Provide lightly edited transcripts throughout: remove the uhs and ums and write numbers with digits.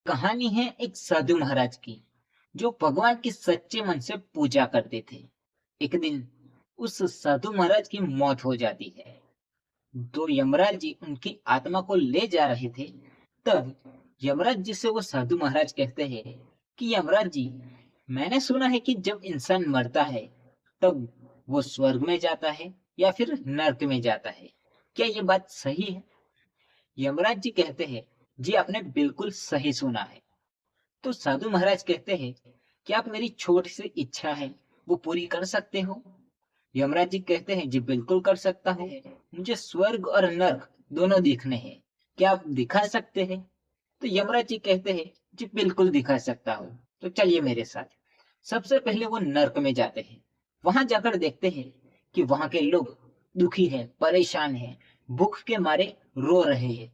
कहानी है एक साधु महाराज की जो भगवान की सच्चे मन से पूजा करते थे। एक दिन उस साधु महाराज की मौत हो जाती है। तो यमराज जी उनकी आत्मा को ले जा रहे थे। तब यमराज जी से वो साधु महाराज कहते हैं कि यमराज जी, मैंने सुना है कि जब इंसान मरता है तब वो स्वर्ग में जाता है या फिर नरक में जाता है। क्या ये बात सही है? यमराज जी कहते हैं, जी आपने बिल्कुल सही सुना है। तो साधु महाराज कहते हैं कि आप मेरी छोटी सी इच्छा है वो पूरी कर सकते हो? यमराज जी कहते हैं, जी बिल्कुल कर सकता हूँ। मुझे स्वर्ग और नर्क दोनों देखने हैं। क्या आप दिखा सकते हैं? तो यमराज जी कहते हैं, जी बिल्कुल दिखा सकता हूँ। तो चलिए मेरे साथ। सबसे पहले वो नर्क में जाते हैं। वहां जाकर देखते हैं कि वहां के लोग दुखी हैं, परेशान हैं, भूख के मारे रो रहे हैं।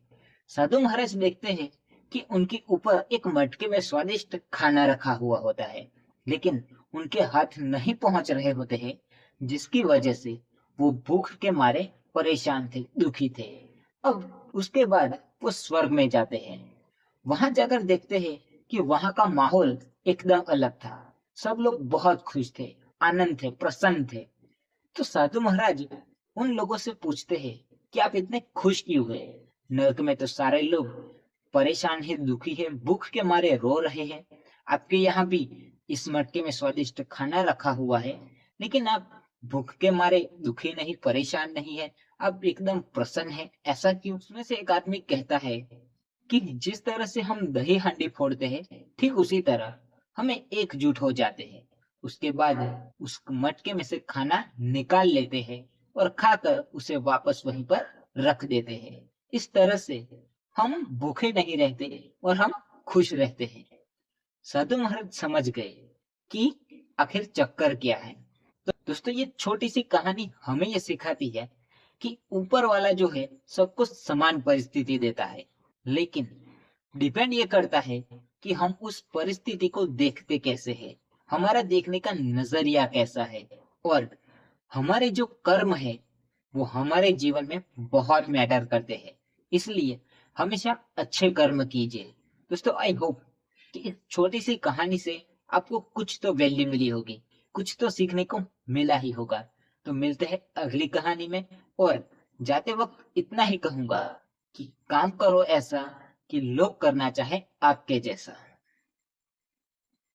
साधु महाराज देखते हैं कि उनके ऊपर एक मटके में स्वादिष्ट खाना रखा हुआ होता है, लेकिन उनके हाथ नहीं पहुंच रहे होते हैं, जिसकी वजह से वो भूख के मारे परेशान थे, दुखी थे। अब उसके बाद वो स्वर्ग में जाते हैं। वहां जाकर देखते हैं कि वहां का माहौल एकदम अलग था। सब लोग बहुत खुश थे, आनंद थे, प्रसन्न थे। तो साधु महाराज उन लोगों से पूछते हैं कि आप इतने खुश क्यों हुए? नरक में तो सारे लोग परेशान है, दुखी है, भूख के मारे रो रहे हैं। आपके यहाँ भी इस मटके में स्वादिष्ट खाना रखा हुआ है, लेकिन आप भूख के मारे दुखी नहीं, परेशान नहीं है, आप एकदम प्रसन्न है। ऐसा क्यों? उसमें से एक आदमी कहता है कि जिस तरह से हम दही हांडी फोड़ते हैं, ठीक उसी तरह हमें एकजुट हो जाते हैं। उसके बाद उस मटके में से खाना निकाल लेते हैं और खाकर उसे वापस वहीं पर रख देते हैं। इस तरह से हम भूखे नहीं रहते और हम खुश रहते हैं। साधु महाराज समझ गए कि आखिर चक्कर क्या है। तो दोस्तों, ये छोटी सी कहानी हमें ये सिखाती है कि ऊपर वाला जो है सबको समान परिस्थिति देता है, लेकिन डिपेंड ये करता है कि हम उस परिस्थिति को देखते कैसे हैं, हमारा देखने का नजरिया कैसा है। और हमारे जो कर्म है वो हमारे जीवन में बहुत मैटर करते हैं। इसलिए हमेशा अच्छे कर्म कीजिए। दोस्तों, आई होप कि इस छोटी सी कहानी से आपको कुछ तो वैल्यू मिली होगी, कुछ तो सीखने को मिला ही होगा। तो मिलते हैं अगली कहानी में। और जाते वक्त इतना ही कहूंगा कि काम करो ऐसा कि लोग करना चाहे आपके जैसा।